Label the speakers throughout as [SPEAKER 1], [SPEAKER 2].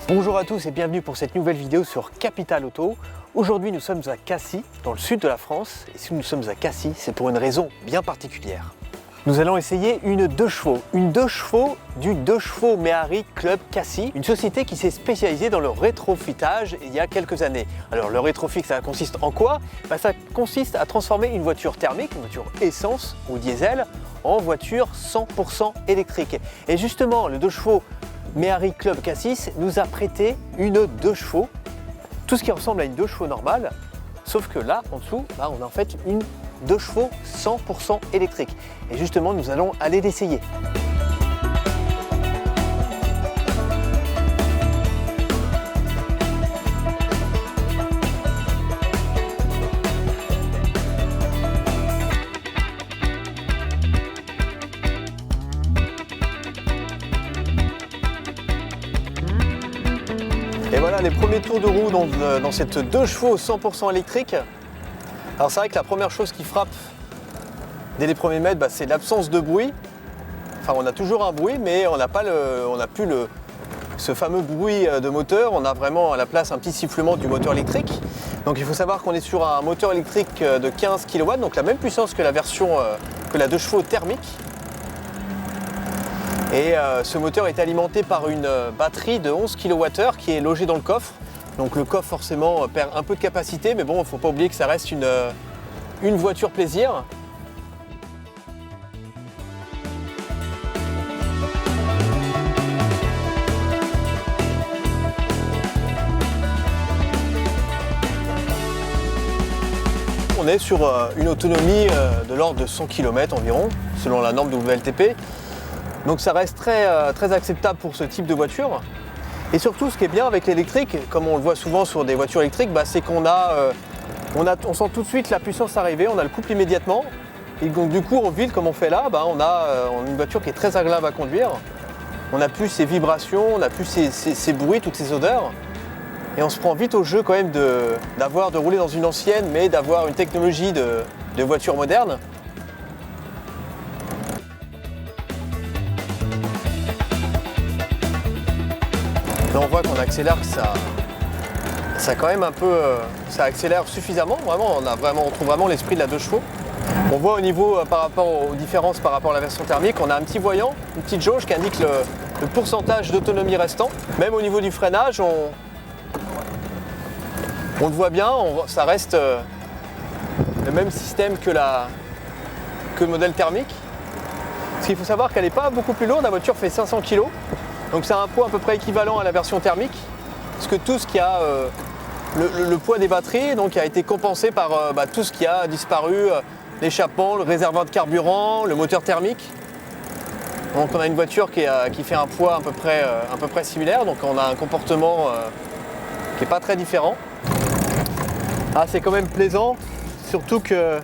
[SPEAKER 1] Bonjour à tous et bienvenue pour cette nouvelle vidéo sur Capital Auto. Aujourd'hui nous sommes à Cassis, dans le sud de la France. Et si nous sommes à Cassis, c'est pour une raison bien particulière. Nous allons essayer une 2 chevaux. Une 2 chevaux du 2 chevaux Méhari Club Cassis, une société qui s'est spécialisée dans le rétrofitage il y a quelques années. Alors le rétrofit, ça consiste en quoi? Ça consiste à transformer une voiture thermique, une voiture essence ou diesel, en voiture 100% électrique. Et justement, le 2 chevaux Méhari Club Cassis nous a prêté une 2 chevaux, tout ce qui ressemble à une 2 chevaux normale, sauf que là, en dessous, on a en fait une 2 chevaux 100% électrique. Et justement, nous allons aller l'essayer. Et voilà les premiers tours de roue dans cette 2 chevaux 100% électrique. Alors c'est vrai que la première chose qui frappe dès les premiers mètres, c'est l'absence de bruit. Enfin, on a toujours un bruit, mais on n'a plus ce fameux bruit de moteur. On a vraiment à la place un petit sifflement du moteur électrique. Donc il faut savoir qu'on est sur un moteur électrique de 15 kW, donc la même puissance que la version que la 2 chevaux thermique. Et ce moteur est alimenté par une batterie de 11 kWh qui est logée dans le coffre. Donc le coffre forcément perd un peu de capacité, mais bon, il ne faut pas oublier que ça reste une voiture plaisir. On est sur une autonomie de l'ordre de 100 km environ, selon la norme WLTP. Donc ça reste très acceptable pour ce type de voiture. Et surtout, ce qui est bien avec l'électrique, comme on le voit souvent sur des voitures électriques, c'est qu'on on sent tout de suite la puissance arriver, on a le couple immédiatement. Et donc du coup, en ville, comme on fait là, on a une voiture qui est très agréable à conduire. On n'a plus ces vibrations, on n'a plus ces bruits, toutes ces odeurs. Et on se prend vite au jeu quand même de rouler dans une ancienne, mais d'avoir une technologie de voiture moderne. Là, on voit qu'on accélère, que ça quand même un peu, ça accélère suffisamment. Vraiment, on trouve vraiment l'esprit de la 2 chevaux. On voit au niveau par rapport aux différences par rapport à la version thermique, on a un petit voyant, une petite jauge qui indique le pourcentage d'autonomie restant. Même au niveau du freinage, on le voit bien, ça reste le même système que le modèle thermique. Parce qu'il faut savoir qu'elle n'est pas beaucoup plus lourde, la voiture fait 500 kg. Donc c'est un poids à peu près équivalent à la version thermique. Parce que tout ce qui a le poids des batteries donc, a été compensé par tout ce qui a disparu, l'échappement, le réservoir de carburant, le moteur thermique. Donc on a une voiture qui fait un poids à peu près similaire, donc on a un comportement qui n'est pas très différent. C'est quand même plaisant, surtout que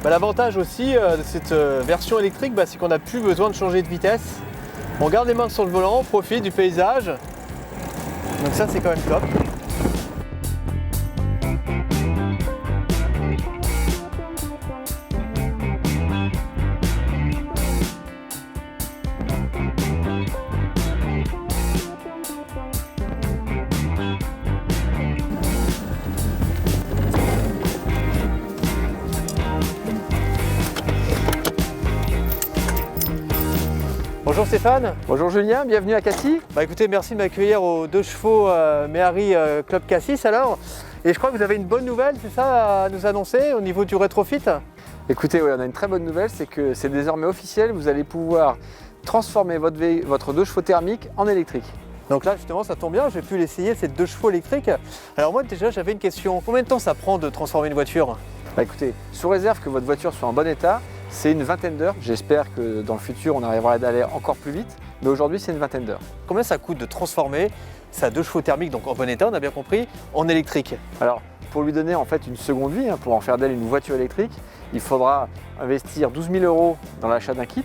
[SPEAKER 1] l'avantage aussi de cette version électrique, c'est qu'on n'a plus besoin de changer de vitesse. On garde les mains sur le volant, on profite du paysage. Donc ça c'est quand même top. Bonjour Stéphane.
[SPEAKER 2] Bonjour Julien, bienvenue à Cassis.
[SPEAKER 1] Écoutez, merci de m'accueillir au 2 chevaux Méhari Club Cassis alors. Et je crois que vous avez une bonne nouvelle, c'est ça, à nous annoncer au niveau du rétrofit?
[SPEAKER 2] Écoutez, oui, on a une très bonne nouvelle, c'est que c'est désormais officiel, vous allez pouvoir transformer votre 2 chevaux thermique en électrique.
[SPEAKER 1] Donc là justement ça tombe bien, j'ai pu l'essayer cette 2 chevaux électrique. Alors moi déjà j'avais une question, combien de temps ça prend de transformer une voiture?
[SPEAKER 2] Écoutez, sous réserve que votre voiture soit en bon état, c'est une vingtaine d'heures. J'espère que dans le futur on arrivera à aller encore plus vite, mais aujourd'hui c'est une vingtaine d'heures.
[SPEAKER 1] Combien ça coûte de transformer sa 2 chevaux thermique, donc en bon état on a bien compris, en électrique?
[SPEAKER 2] Alors pour lui donner en fait une seconde vie, pour en faire d'elle une voiture électrique, il faudra investir 12 000 € dans l'achat d'un kit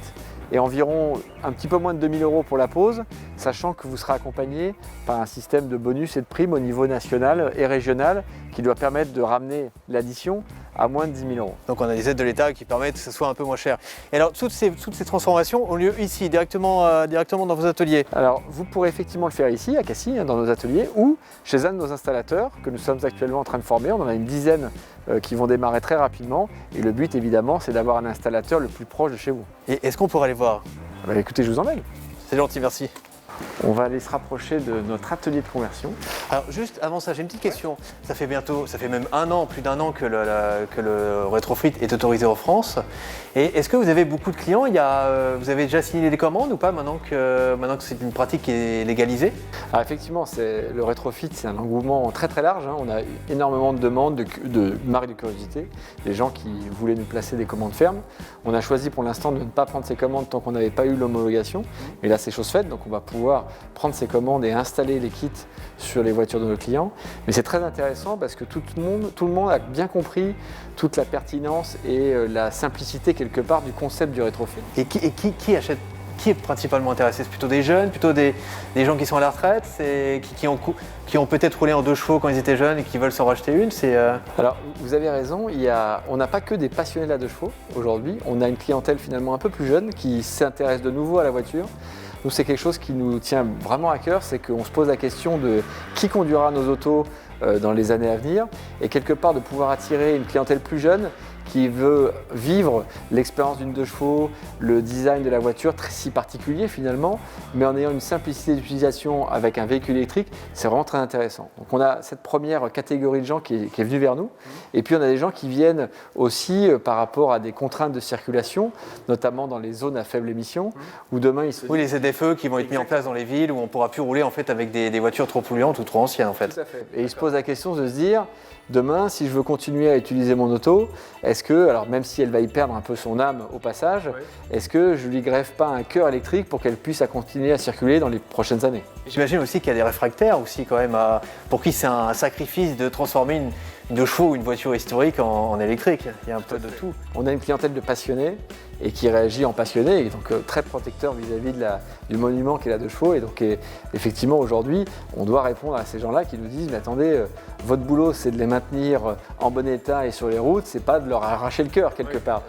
[SPEAKER 2] et environ un petit peu moins de 2 000 € pour la pose, sachant que vous serez accompagné par un système de bonus et de primes au niveau national et régional qui doit permettre de ramener l'addition à moins de 10 000 euros.
[SPEAKER 1] Donc on a des aides de l'État qui permettent que ce soit un peu moins cher. Et alors toutes ces transformations ont lieu ici, directement dans vos ateliers.
[SPEAKER 2] Alors vous pourrez effectivement le faire ici, à Cassis, dans nos ateliers, ou chez un de nos installateurs que nous sommes actuellement en train de former. On en a une dizaine qui vont démarrer très rapidement. Et le but évidemment, c'est d'avoir un installateur le plus proche de chez vous.
[SPEAKER 1] Et est-ce qu'on pourrait aller voir?
[SPEAKER 2] Écoutez, je vous emmène.
[SPEAKER 1] C'est gentil, merci.
[SPEAKER 2] On va aller se rapprocher de notre atelier de conversion.
[SPEAKER 1] Alors juste avant ça, j'ai une petite question. Ça fait même un an, plus d'un an que le rétrofit est autorisé en France. Et est-ce que vous avez beaucoup de clients? Vous avez déjà signé des commandes ou pas maintenant que c'est une pratique qui est légalisée?
[SPEAKER 2] Alors effectivement, le rétrofit, c'est un engouement très très large. On a énormément de demandes, de marques de curiosité, des gens qui voulaient nous placer des commandes fermes. On a choisi pour l'instant de ne pas prendre ces commandes tant qu'on n'avait pas eu l'homologation. Et là, c'est chose faite, donc on va pouvoir prendre ces commandes et installer les kits sur les voitures de nos clients. Mais c'est très intéressant parce que tout le monde a bien compris toute la pertinence et la simplicité quelque part du concept du rétrofit.
[SPEAKER 1] Et qui achète? Qui est principalement intéressé? C'est plutôt des jeunes, plutôt des gens qui sont à la retraite, qui ont peut-être roulé en 2 chevaux quand ils étaient jeunes et qui veulent s'en racheter une?
[SPEAKER 2] Alors, vous avez raison, on n'a pas que des passionnés de la 2 chevaux aujourd'hui. On a une clientèle finalement un peu plus jeune qui s'intéresse de nouveau à la voiture. Nous, c'est quelque chose qui nous tient vraiment à cœur, c'est qu'on se pose la question de qui conduira nos autos dans les années à venir et quelque part de pouvoir attirer une clientèle plus jeune qui veut vivre l'expérience d'une 2 chevaux, le design de la voiture très si particulier finalement, mais en ayant une simplicité d'utilisation avec un véhicule électrique, c'est vraiment très intéressant. Donc on a cette première catégorie de gens qui est venue vers nous, et puis on a des gens qui viennent aussi par rapport à des contraintes de circulation, notamment dans les zones à faible émission, où demain
[SPEAKER 1] Oui, les ZFE qui vont être mis en place dans les villes, où on ne pourra plus rouler en fait avec des voitures trop polluantes ou trop anciennes en fait.
[SPEAKER 2] Tout à fait. Et ils se posent la question de se dire, demain, si je veux continuer à utiliser mon auto, est-ce que, alors même si elle va y perdre un peu son âme au passage, est-ce que je lui greffe pas un cœur électrique pour qu'elle puisse continuer à circuler dans les prochaines années?
[SPEAKER 1] J'imagine aussi qu'il y a des réfractaires aussi quand même, pour qui c'est un sacrifice de transformer une 2 chevaux ou une voiture historique en électrique. Il y a un peu de tout.
[SPEAKER 2] On a une clientèle de passionnés et qui réagit en passionné, et donc très protecteur vis-à-vis du monument qu'est la 2 chevaux. Et donc effectivement aujourd'hui, on doit répondre à ces gens-là qui nous disent mais attendez, votre boulot c'est de les maintenir en bon état et sur les routes, c'est pas de leur arracher le cœur quelque part.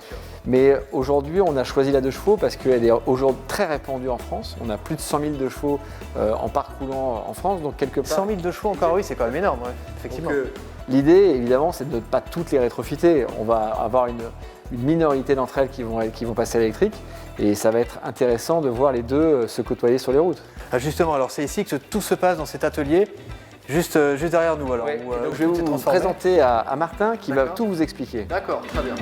[SPEAKER 2] Mais aujourd'hui, on a choisi la 2 chevaux parce qu'elle est aujourd'hui très répandue en France. On a plus de 100 000 2 chevaux en parc roulant en France, donc quelque part.
[SPEAKER 1] 100 000 2 chevaux encore, oui, c'est quand même énorme, effectivement.
[SPEAKER 2] Donc, l'idée, évidemment, c'est de ne pas toutes les rétrofiter. On va avoir une minorité d'entre elles qui vont passer à l'électrique, et ça va être intéressant de voir les deux se côtoyer sur les routes.
[SPEAKER 1] Ah justement, alors c'est ici que tout se passe dans cet atelier, juste derrière nous. Alors,
[SPEAKER 2] donc je vais vous présenter à Martin qui va tout vous expliquer.
[SPEAKER 1] D'accord, très bien.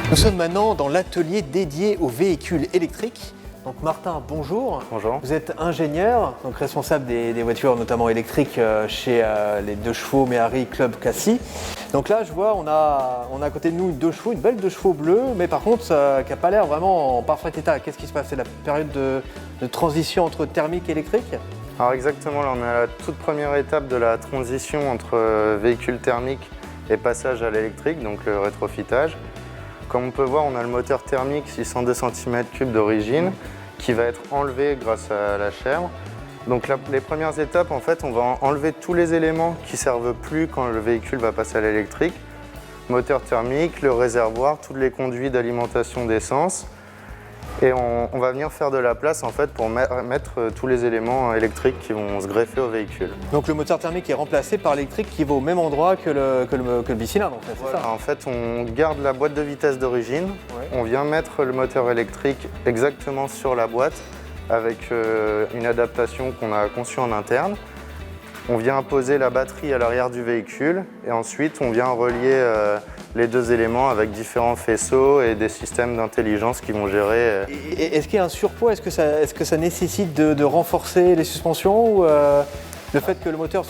[SPEAKER 1] Nous sommes maintenant dans l'atelier dédié aux véhicules électriques. Donc Martin, bonjour.
[SPEAKER 3] Bonjour.
[SPEAKER 1] Vous êtes ingénieur, donc responsable des voitures notamment électriques chez les 2 chevaux Méhari Club Cassis. Donc là, je vois, on a à côté de nous une 2 chevaux, une belle 2 chevaux bleue, mais par contre, qui n'a pas l'air vraiment en parfait état. Qu'est-ce qui se passe? C'est la période de transition entre thermique et électrique?
[SPEAKER 3] Alors exactement, là on est à la toute première étape de la transition entre véhicule thermique et passage à l'électrique, donc le rétrofitage. Comme on peut voir, on a le moteur thermique 602 cm3 d'origine qui va être enlevé grâce à la chèvre. Donc les premières étapes, en fait, on va enlever tous les éléments qui ne servent plus quand le véhicule va passer à l'électrique. Moteur thermique, le réservoir, tous les conduits d'alimentation d'essence. Et on va venir faire de la place en fait pour mettre tous les éléments électriques qui vont se greffer au véhicule.
[SPEAKER 1] Donc le moteur thermique est remplacé par l'électrique qui va au même endroit que le bicylindre en fait,
[SPEAKER 3] voilà. En fait, on garde la boîte de vitesse d'origine, on vient mettre le moteur électrique exactement sur la boîte avec une adaptation qu'on a conçue en interne. On vient poser la batterie à l'arrière du véhicule et ensuite on vient relier les 2 éléments avec différents faisceaux et des systèmes d'intelligence qui vont gérer.
[SPEAKER 1] Est-ce qu'il y a un surpoids? Est-ce que ça nécessite de renforcer les suspensions ou le fait que le moteur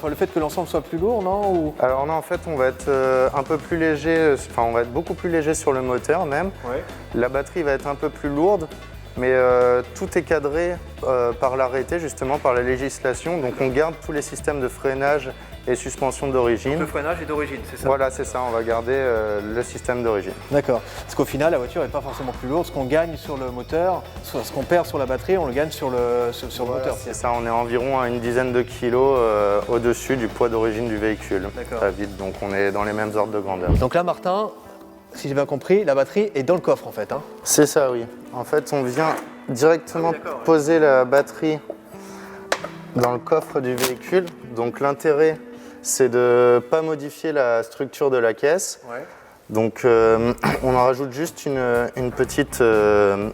[SPEAKER 1] le fait que l'ensemble soit plus lourd, non ou...
[SPEAKER 3] Alors non, en fait, on va être un peu plus léger, on va être beaucoup plus léger sur le moteur même.
[SPEAKER 1] Ouais.
[SPEAKER 3] La batterie va être un peu plus lourde, mais tout est cadré par l'arrêté, justement par la législation. Donc on garde tous les systèmes de freinage et suspension d'origine.
[SPEAKER 1] Le freinage est d'origine, c'est ça?
[SPEAKER 3] Voilà, c'est ça, on va garder le système d'origine.
[SPEAKER 1] D'accord. Parce qu'au final, la voiture n'est pas forcément plus lourde. Ce qu'on gagne sur le moteur, ce qu'on perd sur la batterie, on le gagne sur le moteur.
[SPEAKER 3] C'est ça, on est environ à une dizaine de kilos au-dessus du poids d'origine du véhicule.
[SPEAKER 1] D'accord.
[SPEAKER 3] Pas vite, donc on est dans les mêmes ordres de grandeur.
[SPEAKER 1] Donc là, Martin, si j'ai bien compris, la batterie est dans le coffre en fait. Hein.
[SPEAKER 3] C'est ça, oui. En fait, on vient directement
[SPEAKER 1] d'accord, ouais.
[SPEAKER 3] poser la batterie dans le coffre du véhicule. Donc l'intérêt, c'est de ne pas modifier la structure de la caisse.
[SPEAKER 1] Ouais.
[SPEAKER 3] Donc on en rajoute juste une petite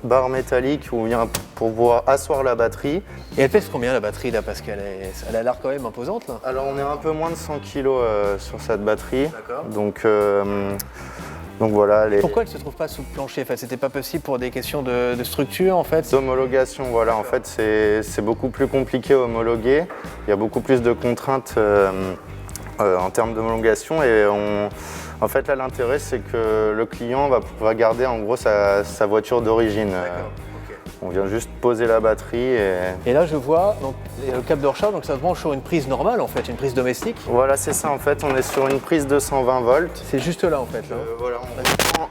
[SPEAKER 3] barre métallique pour pouvoir asseoir la batterie.
[SPEAKER 1] Et elle pèse combien la batterie là? Parce qu'elle a l'air quand même imposante là.
[SPEAKER 3] Alors on est un peu moins de 100 kg sur cette batterie.
[SPEAKER 1] D'accord.
[SPEAKER 3] Donc voilà.
[SPEAKER 1] Pourquoi elle ne se trouve pas sous le plancher? Enfin, c'était pas possible pour des questions de structure en fait?
[SPEAKER 3] D'homologation, voilà. En fait, c'est beaucoup plus compliqué à homologuer. Il y a beaucoup plus de contraintes en termes d'homologation et en fait, là, l'intérêt, c'est que le client va garder en gros sa voiture d'origine. On vient juste poser la batterie
[SPEAKER 1] et là, je vois donc, le câble de recharge, donc ça se branche sur une prise normale en fait, une prise domestique.
[SPEAKER 3] Voilà, c'est ça. En fait, on est sur une prise de 120 volts.
[SPEAKER 1] C'est juste là en fait. Là.
[SPEAKER 3] Voilà, on prend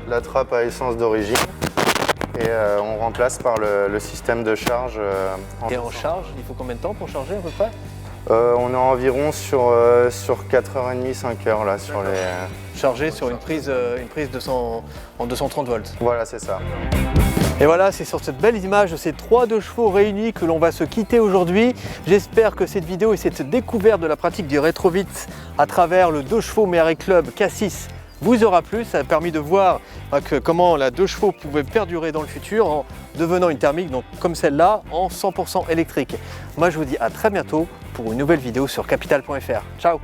[SPEAKER 3] la trappe à essence d'origine et on remplace par le système de charge.
[SPEAKER 1] Et en charge, il faut combien de temps pour charger à peu près?
[SPEAKER 3] On est environ sur 4h30, 5h là sur les.
[SPEAKER 1] Chargé sur une prise en 230 volts.
[SPEAKER 3] Voilà, c'est ça.
[SPEAKER 1] Et voilà, c'est sur cette belle image de ces 3 2 chevaux réunis que l'on va se quitter aujourd'hui. J'espère que cette vidéo et cette découverte de la pratique du Retrovit à travers le 2 chevaux Méhari Club K6 vous aura plu. Ça a permis de voir comment la 2 chevaux pouvait perdurer dans le futur en devenant une thermique, donc comme celle-là, en 100% électrique. Moi, je vous dis à très bientôt pour une nouvelle vidéo sur capital.fr. Ciao!